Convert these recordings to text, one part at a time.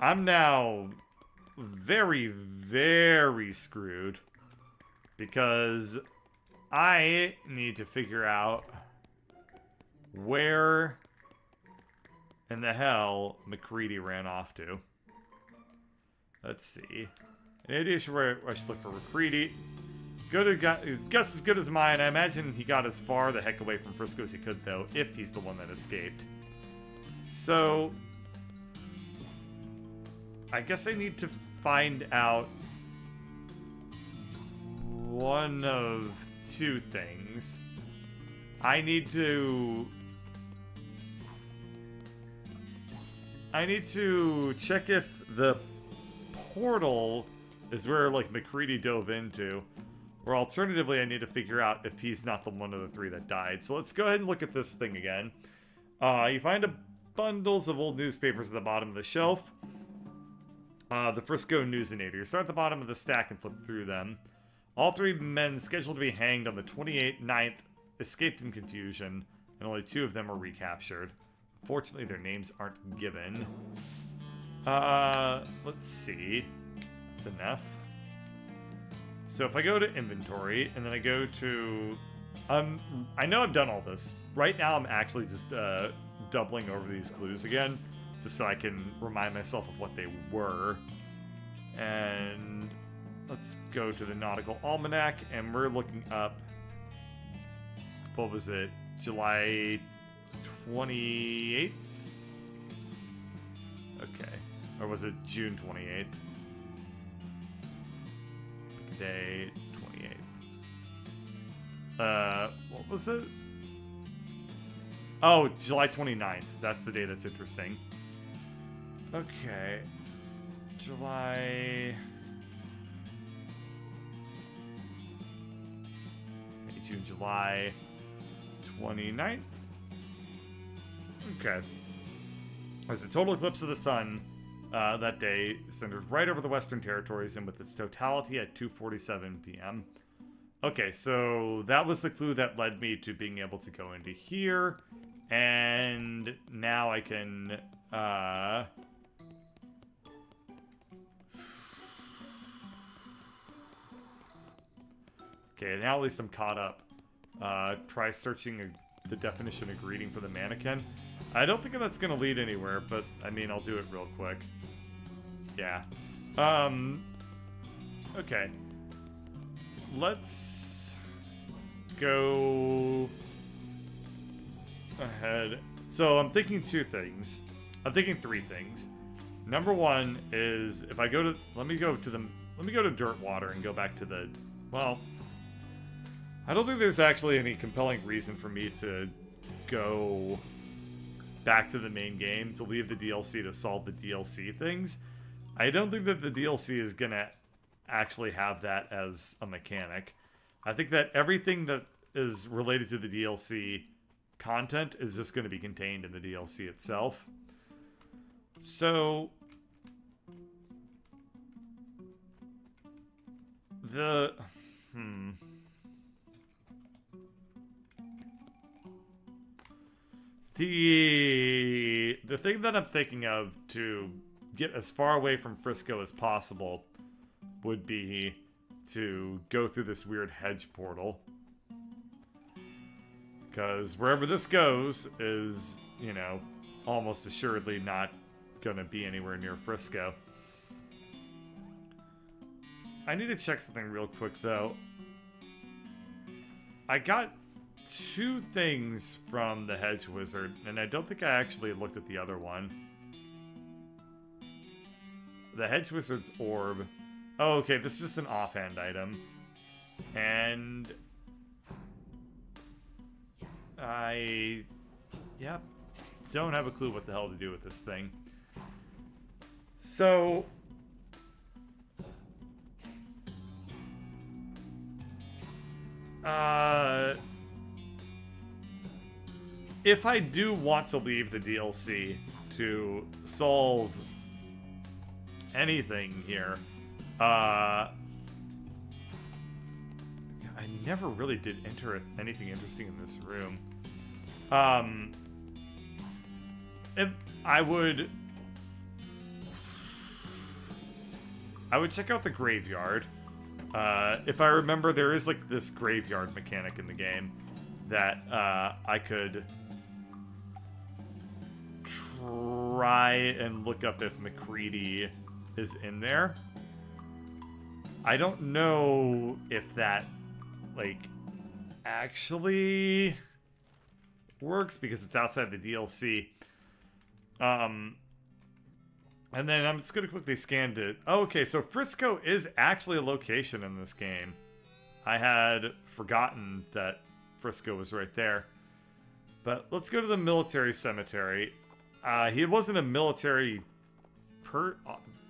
I'm now very, very screwed because I need to figure out where in the hell McCready ran off to. Let's see. An idea where I should look for McCready. His guess as good as mine. I imagine he got as far the heck away from Frisco as he could, though, if he's the one that escaped. So, I guess I need to find out one of two things. I need to check if the portal is where, like, McCready dove into. Or alternatively, I need to figure out if he's not the one of the three that died. So let's go ahead and look at this thing again. You find bundles of old newspapers at the bottom of the shelf. The Frisco Newsinator. You start at the bottom of the stack and flip through them. All three men scheduled to be hanged on the 29th escaped in confusion, and only two of them were recaptured. Fortunately, their names aren't given. Let's see. That's enough. So if I go to inventory, and then I go to... I know I've done all this. Right now, I'm actually just doubling over these clues again, just so I can remind myself of what they were. And let's go to the Nautical Almanac, and we're looking up... What was it? July 28th? Okay. Or was it June 28th? Day 28th. What was it? Oh, July 29th. That's the day that's interesting. Okay. July... June, July 29th. Okay. There's a total eclipse of the sun that day, centered right over the Western Territories and with its totality at 2:47 p.m. Okay, so that was the clue that led me to being able to go into here, and now I can okay, now at least I'm caught up. Try searching the definition of greeting for the mannequin. I don't think that's gonna lead anywhere, but I mean, I'll do it real quick. Yeah. Okay. Let's go ahead. So I'm thinking two things. I'm thinking three things. Number one is if I go to, let me go to Dirtwater and go back to the, well, I don't think there's actually any compelling reason for me to go back to the main game to leave the DLC to solve the DLC things. I don't think that the DLC is gonna actually have that as a mechanic. I think that everything that is related to the DLC content is just going to be contained in the DLC itself. So the the thing that I'm thinking of to get as far away from Frisco as possible would be to go through this weird hedge portal. Because wherever this goes is, you know, almost assuredly not going to be anywhere near Frisco. I need to check something real quick, though. I got two things from the Hedge Wizard, and I don't think I actually looked at the other one. The Hedge Wizard's orb. Oh, okay, this is just an offhand item. And I, yep, don't have a clue what the hell to do with this thing. So if I do want to leave the DLC to solve anything here, I never really did enter anything interesting in this room. If I would... I would check out the graveyard. If I remember, there is like this graveyard mechanic in the game that I could try and look up if McCready is in there. I don't know if that, like, actually works because it's outside the DLC. And then I'm just going to quickly scan it. Oh, okay, so Frisco is actually a location in this game. I had forgotten that Frisco was right there. But let's go to the military cemetery. He wasn't a military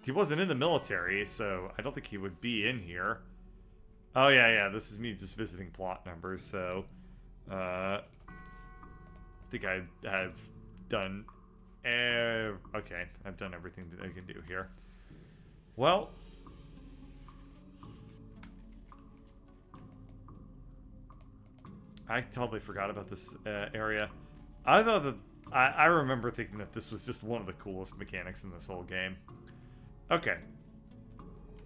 he wasn't in the military, so I don't think he would be in here. Oh, yeah, this is me just visiting plot numbers, so... I think I have done... okay, I've done everything that I can do here. Well... I totally forgot about this area. I thought that... I remember thinking that this was just one of the coolest mechanics in this whole game. Okay.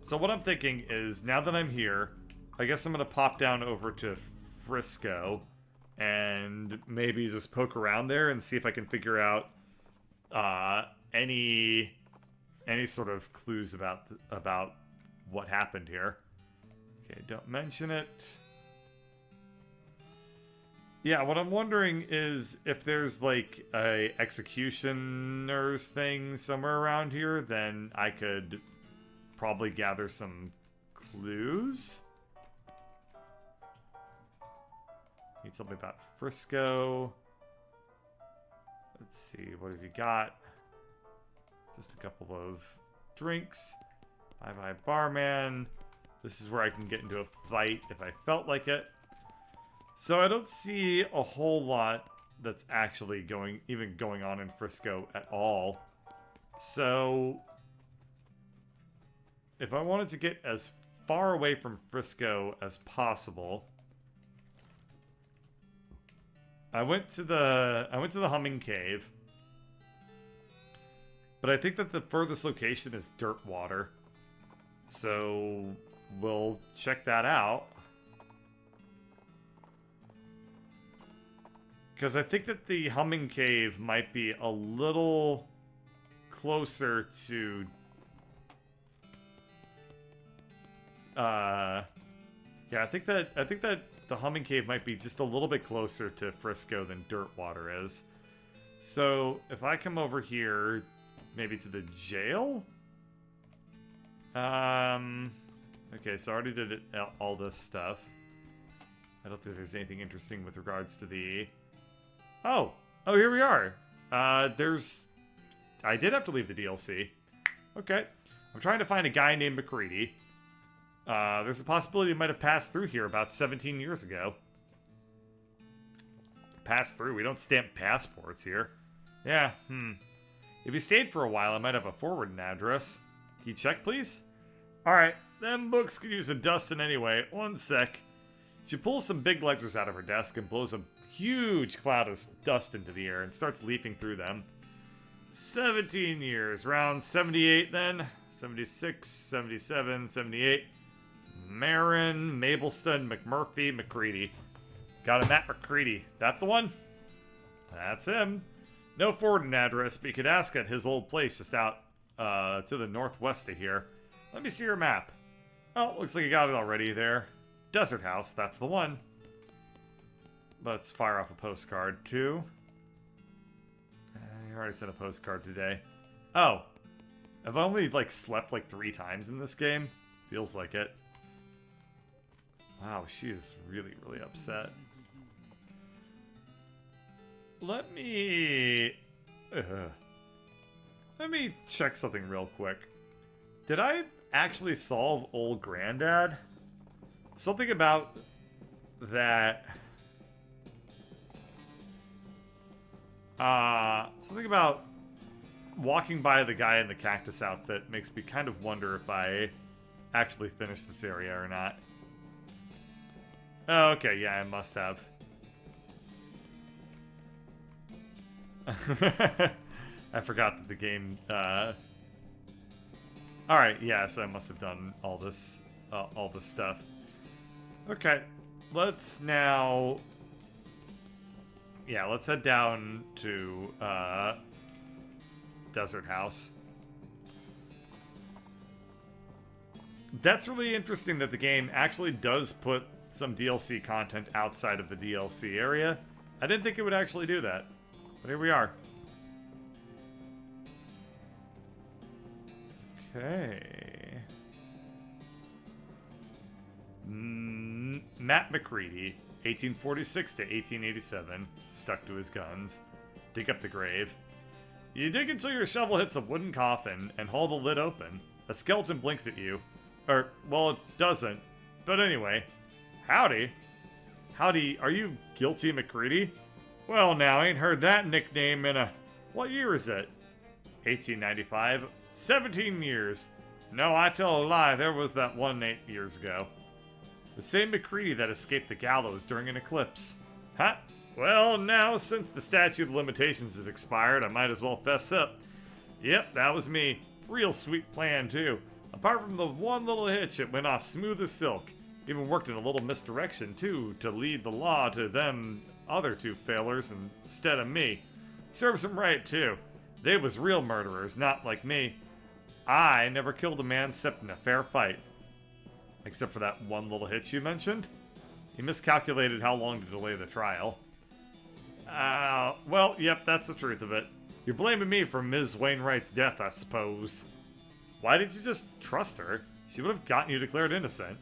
So what I'm thinking is, now that I'm here, I guess I'm going to pop down over to Frisco and maybe just poke around there and see if I can figure out any sort of clues about what happened here. Okay, don't mention it. Yeah, what I'm wondering is if there's like a executioner's thing somewhere around here, then I could probably gather some clues. Can you tell me about Frisco? Let's see, what have you got? Just a couple of drinks. Bye-bye, barman. This is where I can get into a fight if I felt like it. So I don't see a whole lot that's actually going on in Frisco at all. So if I wanted to get as far away from Frisco as possible, I went to the Humming Cave. But I think that the furthest location is Dirtwater. So we'll check that out. Because I think that the Humming Cave might be a little closer to... yeah, I think that the Humming Cave might be just a little bit closer to Frisco than Dirtwater is. So, if I come over here, maybe to the jail? Okay, so I already did all this stuff. I don't think there's anything interesting with regards to the... Oh, here we are. I did have to leave the DLC. Okay. I'm trying to find a guy named McCready. There's a possibility he might have passed through here about 17 years ago. Passed through? We don't stamp passports here. Yeah, If he stayed for a while, I might have a forwarding address. Can you check, please? Alright, them books could use a dusting anyway. One sec. She pulls some big ledgers out of her desk and blows a huge cloud of dust into the air and starts leafing through them. 17 years. Round 78 then. 76, 77, 78. Marin, Mableston, McMurphy, McCready. Got a Matt McCready. That the one? That's him. No forwarding address, but you could ask at his old place just out to the northwest of here. Let me see your map. Oh, looks like you got it already there. Desert House, that's the one. Let's fire off a postcard, too. I already sent a postcard today. Oh. I've only, like, slept, like, 3 times in this game. Feels like it. Wow, she is really, really upset. Let me check something real quick. Did I actually solve Old Granddad? Something about that... something about walking by the guy in the cactus outfit makes me kind of wonder if I actually finished this area or not. Oh, okay, yeah, I must have. I forgot that the game Alright, yeah, so I must have done all this stuff. Okay, let's now... Yeah, let's head down to, Desert House. That's really interesting that the game actually does put some DLC content outside of the DLC area. I didn't think it would actually do that, but here we are. Okay. Matt McCready, 1846 to 1887, stuck to his guns. Dig up the grave. You dig until your shovel hits a wooden coffin and haul the lid open. A skeleton blinks at you. Or, well, it doesn't. But anyway. Howdy. Howdy, are you Guilty McCready? Well, now, I ain't heard that nickname in a... What year is it? 1895. 17 years. No, I tell a lie, there was that one 8 years ago. The same McCready that escaped the gallows during an eclipse. Huh? Well, now, since the statute of limitations has expired, I might as well fess up. Yep, that was me. Real sweet plan, too. Apart from the one little hitch, it went off smooth as silk. Even worked in a little misdirection, too, to lead the law to them other two failures instead of me. Serves them right, too. They was real murderers, not like me. I never killed a man except in a fair fight. Except for that one little hitch you mentioned. You miscalculated how long to delay the trial. Well, yep, that's the truth of it. You're blaming me for Ms. Wainwright's death, I suppose. Why did you just trust her? She would have gotten you declared innocent.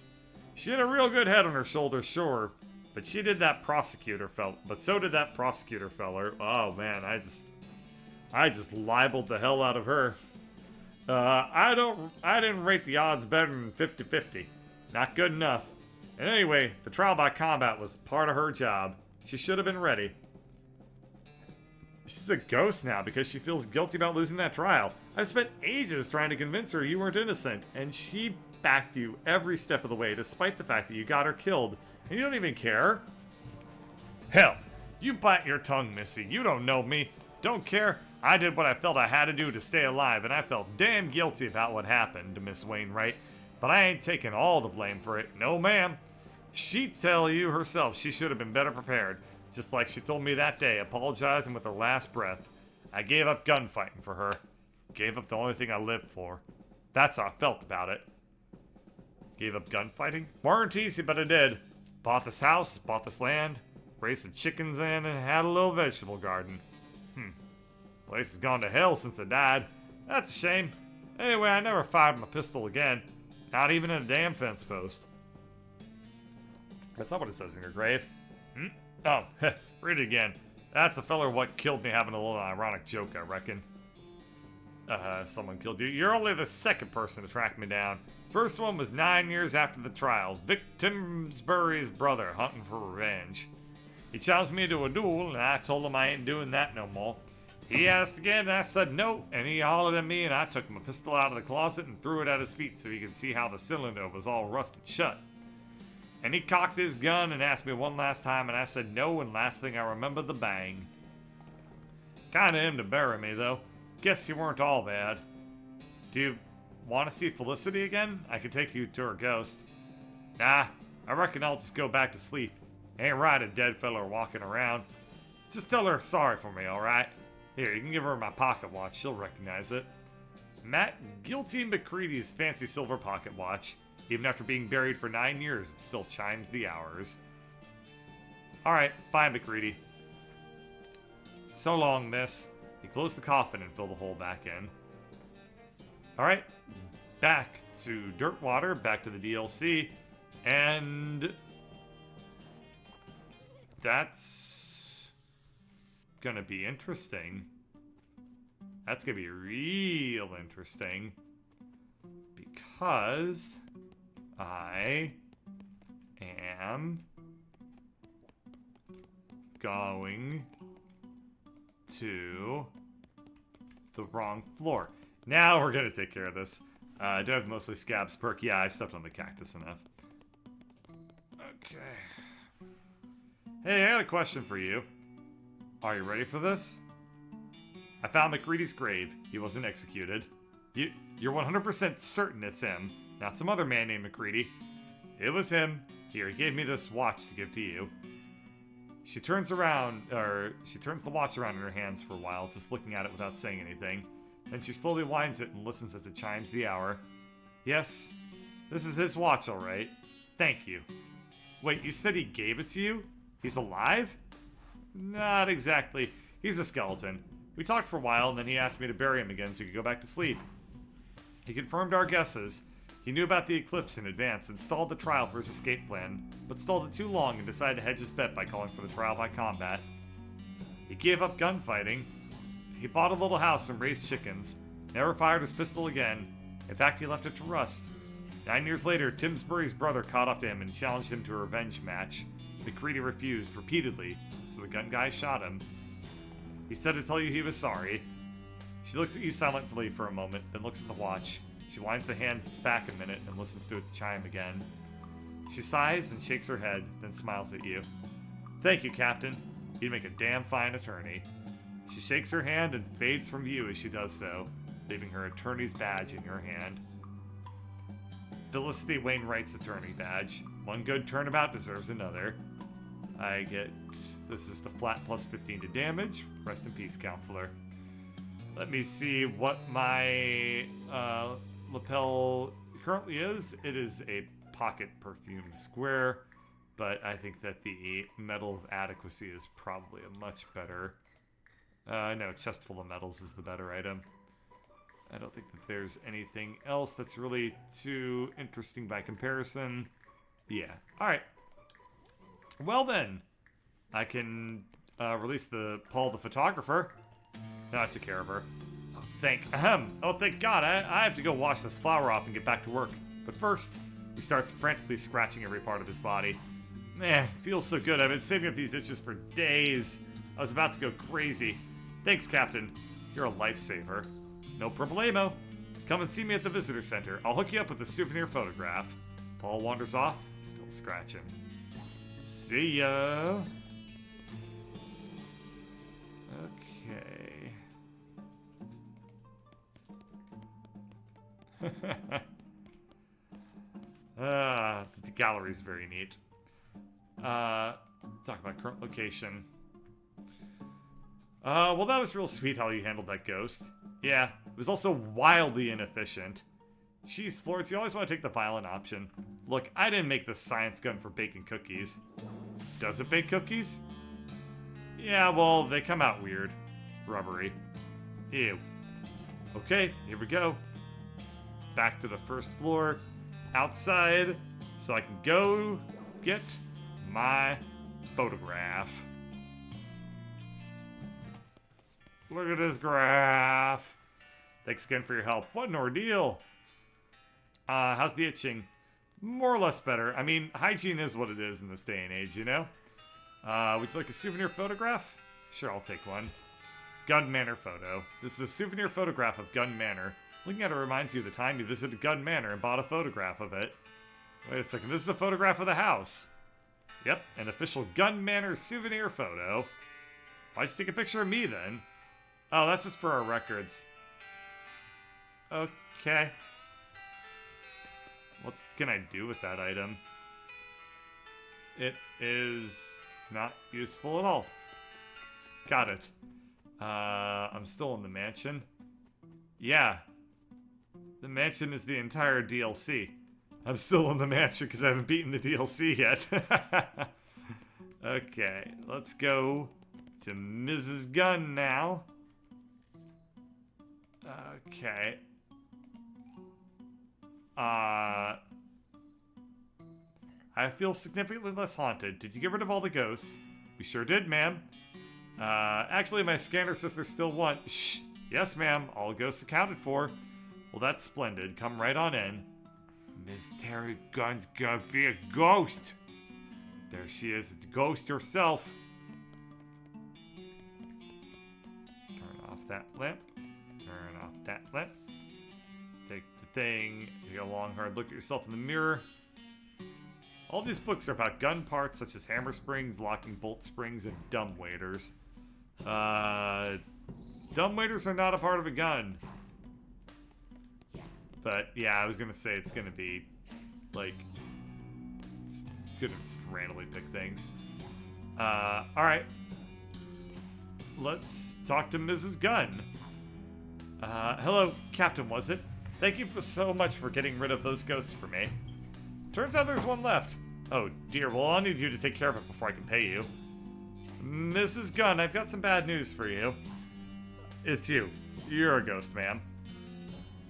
She had a real good head on her shoulders, sure. But so did that prosecutor feller. Oh man, I just libeled the hell out of her. I didn't rate the odds better than 50-50. Not good enough. And anyway, the trial by combat was part of her job. She should have been ready. She's a ghost now because she feels guilty about losing that trial. I spent ages trying to convince her you weren't innocent, and she backed you every step of the way despite the fact that you got her killed, and you don't even care? Hell, you bite your tongue, Missy. You don't know me. Don't care. I did what I felt I had to do to stay alive, and I felt damn guilty about what happened to Miss Wainwright, but I ain't taking all the blame for it. No, ma'am. She'd tell you herself she should have been better prepared. Just like she told me that day, apologizing with her last breath. I gave up gunfighting for her. Gave up the only thing I lived for. That's how I felt about it. Gave up gunfighting? Weren't easy, but I did. Bought this house, bought this land, raised some chickens in, and had a little vegetable garden. Place has gone to hell since I died. That's a shame. Anyway, I never fired my pistol again. Not even in a damn fence post. That's not what it says in your grave. Oh, read it again. That's the feller what killed me having a little ironic joke, I reckon. Someone killed you. You're only the second person to track me down. First one was 9 years after the trial. Vic Timsbury's brother, hunting for revenge. He challenged me to a duel, and I told him I ain't doing that no more. He asked again, and I said no, and he hollered at me, and I took my pistol out of the closet and threw it at his feet so he could see how the cylinder was all rusted shut. And he cocked his gun and asked me one last time, and I said no, and last thing I remember, the bang. Kinda him to bury me, though. Guess you weren't all bad. Do you want to see Felicity again? I could take you to her ghost. Nah, I reckon I'll just go back to sleep. Ain't right a dead fella walking around. Just tell her sorry for me, alright? Here, you can give her my pocket watch. She'll recognize it. Matt Guilty McCready's fancy silver pocket watch. Even after being buried for 9 years, it still chimes the hours. Alright, bye, McCready. So long, miss. He closed the coffin and filled the hole back in. Alright, back to Dirtwater, back to the DLC, and that's gonna be interesting. That's gonna be real interesting, because I am going to the wrong floor. Now we're gonna take care of this. I do have mostly scabs perk. Yeah, I stepped on the cactus enough. Okay. Hey, I got a question for you. Are you ready for this? I found McCready's grave. He wasn't executed. You're 100% certain it's him, not some other man named McCready. It was him. Here, he gave me this watch to give to you. She turns the watch around in her hands for a while, just looking at it without saying anything. Then she slowly winds it and listens as it chimes the hour. Yes, this is his watch, all right. Thank you. Wait, you said he gave it to you? He's alive? Not exactly. He's a skeleton. We talked for a while, and then he asked me to bury him again so he could go back to sleep. He confirmed our guesses. He knew about the eclipse in advance and stalled the trial for his escape plan, but stalled it too long and decided to hedge his bet by calling for the trial by combat. He gave up gunfighting. He bought a little house and raised chickens. Never fired his pistol again. In fact, he left it to rust. 9 years later, Timsbury's brother caught up to him and challenged him to a revenge match. McCready refused repeatedly, so the gun guy shot him. He said to tell you he was sorry. She looks at you silently for a moment, then looks at the watch. She winds the hands back a minute and listens to it chime again. She sighs and shakes her head, then smiles at you. Thank you, Captain. You'd make a damn fine attorney. She shakes her hand and fades from view as she does so, leaving her attorney's badge in your hand. Felicity Wainwright's attorney badge. One good turnabout deserves another. I get... This is the flat plus 15 to damage. Rest in peace, counselor. Let me see what my lapel currently is. It is a pocket perfume square, but I think that the medal of adequacy is probably a much better... no, chest full of medals is the better item. I don't think that there's anything else that's really too interesting by comparison. Yeah. Alright. Well then, I can release the Paul the photographer. No, I took care of her. Oh, thank God, I have to go wash this flour off and get back to work. But first, he starts frantically scratching every part of his body. Man, feels so good. I've been saving up these itches for days. I was about to go crazy. Thanks, Captain. You're a lifesaver. No problemo. Come and see me at the visitor center. I'll hook you up with a souvenir photograph. Paul wanders off, still scratching. See ya. Okay. The gallery's very neat. Talk about current location. Well, that was real sweet how you handled that ghost. Yeah, it was also wildly inefficient. Jeez, Florence, you always want to take the violent option. Look, I didn't make this science gun for baking cookies. Does it bake cookies? Yeah, well, they come out weird. Rubbery. Ew. Okay, here we go. Back to the first floor. Outside, so I can go get my photograph. Look at this graph. Thanks again for your help. What an ordeal. How's the itching? More or less better. I mean, hygiene is what it is in this day and age, you know? Would you like a souvenir photograph? Sure, I'll take one. Gun Manor photo. This is a souvenir photograph of Gun Manor. Looking at it reminds you of the time you visited Gun Manor and bought a photograph of it. Wait a second, this is a photograph of the house. Yep, an official Gun Manor souvenir photo. Why'd you take a picture of me then? Oh, that's just for our records. Okay. What can I do with that item? It is not useful at all. Got it. I'm still in the mansion. Yeah. The mansion is the entire DLC. I'm still in the mansion because I haven't beaten the DLC yet. Okay, let's go to Mrs. Gunn now. Okay. I feel significantly less haunted. Did you get rid of all the ghosts? We sure did, ma'am. Actually, my scanner says there's still one. Shh. Yes, ma'am. All ghosts accounted for. Well, that's splendid. Come right on in. Miss Terry Gunn's gonna be a ghost. There she is, the ghost herself. Turn off that lamp. Turn off that lamp. Take the thing. Take a long, hard look at yourself in the mirror. All these books are about gun parts such as hammer springs, locking bolt springs, and dumbwaiters. Dumbwaiters are not a part of a gun. But yeah, I was gonna say it's gonna be like it's gonna just randomly pick things. All right. Let's talk to Mrs. Gunn. Hello, Captain, was it? Thank you so much for getting rid of those ghosts for me. Turns out there's one left. Oh dear, well I'll need you to take care of it before I can pay you. Mrs. Gunn, I've got some bad news for you. It's you. You're a ghost, ma'am.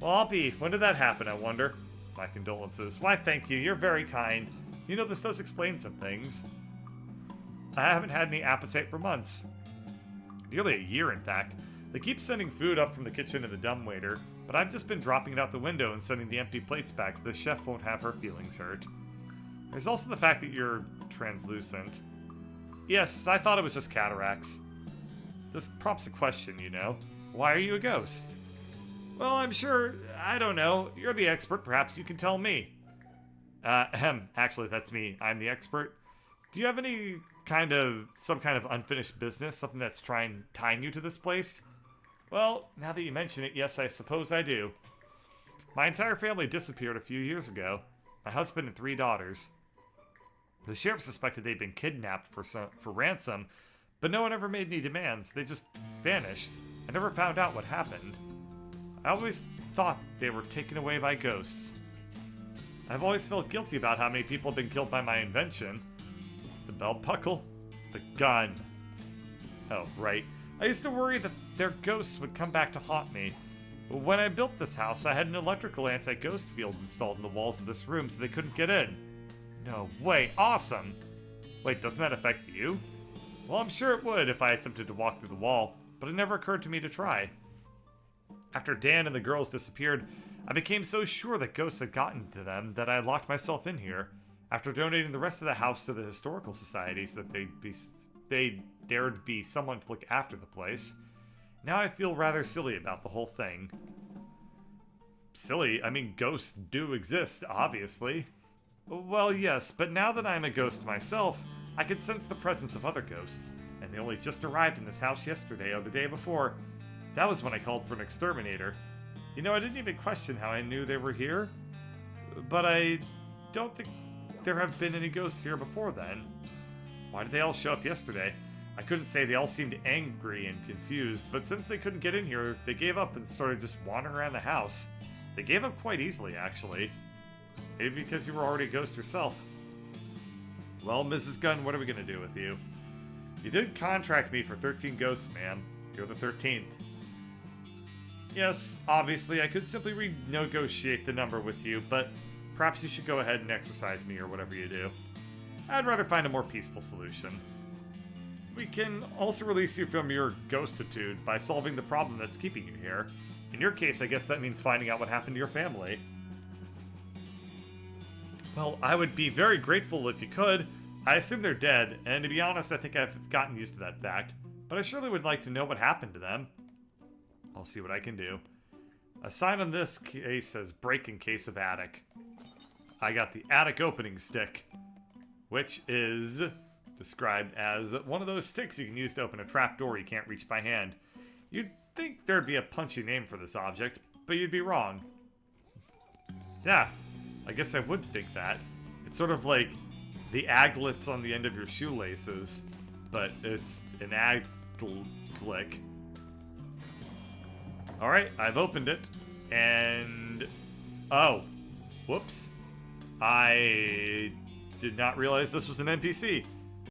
Well, I'll be. When did that happen, I wonder? My condolences. Why, thank you. You're very kind. You know, this does explain some things. I haven't had any appetite for months. Nearly a year, in fact. They keep sending food up from the kitchen to the dumbwaiter, but I've just been dropping it out the window and sending the empty plates back so the chef won't have her feelings hurt. There's also the fact that you're translucent. Yes, I thought it was just cataracts. This prompts a question, you know. Why are you a ghost? Well, I'm sure, I don't know. You're the expert, perhaps you can tell me. Actually, that's me. I'm the expert. Do you have some kind of unfinished business? Something that's tying you to this place? Well, now that you mention it, yes, I suppose I do. My entire family disappeared a few years ago. My husband and 3 daughters. The sheriff suspected they'd been kidnapped for ransom, but no one ever made any demands. They just vanished. I never found out what happened. I always thought they were taken away by ghosts. I've always felt guilty about how many people have been killed by my invention. The belt buckle? The gun. Oh, right. I used to worry that their ghosts would come back to haunt me. When I built this house, I had an electrical anti-ghost field installed in the walls of this room so they couldn't get in. No way, awesome! Wait, doesn't that affect you? Well, I'm sure it would if I attempted to walk through the wall, but it never occurred to me to try. After Dan and the girls disappeared, I became so sure that ghosts had gotten to them that I locked myself in here, after donating the rest of the house to the historical society so that there'd be someone to look after the place. Now I feel rather silly about the whole thing. Silly? I mean, ghosts do exist, obviously. Well, yes, but now that I'm a ghost myself, I can sense the presence of other ghosts, and they only just arrived in this house yesterday or the day before. That was when I called for an exterminator. You know, I didn't even question how I knew they were here, but I don't think there have been any ghosts here before then. Why did they all show up yesterday? I couldn't say. They all seemed angry and confused, but since they couldn't get in here, they gave up and started just wandering around the house. They gave up quite easily, actually. Maybe because you were already a ghost yourself. Well, Mrs. Gunn, what are we going to do with you? You did contract me for 13 ghosts, ma'am. You're the 13th. Yes, obviously, I could simply renegotiate the number with you, but perhaps you should go ahead and exorcise me or whatever you do. I'd rather find a more peaceful solution. We can also release you from your ghostitude by solving the problem that's keeping you here. In your case, I guess that means finding out what happened to your family. Well, I would be very grateful if you could. I assume they're dead, and to be honest, I think I've gotten used to that fact. But I surely would like to know what happened to them. I'll see what I can do. A sign on this case says break in case of attic. I got the attic opening stick, which is described as one of those sticks you can use to open a trapdoor you can't reach by hand. You'd think there'd be a punchy name for this object, but you'd be wrong. Yeah, I guess I would think that. It's sort of like the aglets on the end of your shoelaces, but it's an aglet. Alright, I've opened it, and... oh, whoops. I did not realize this was an NPC.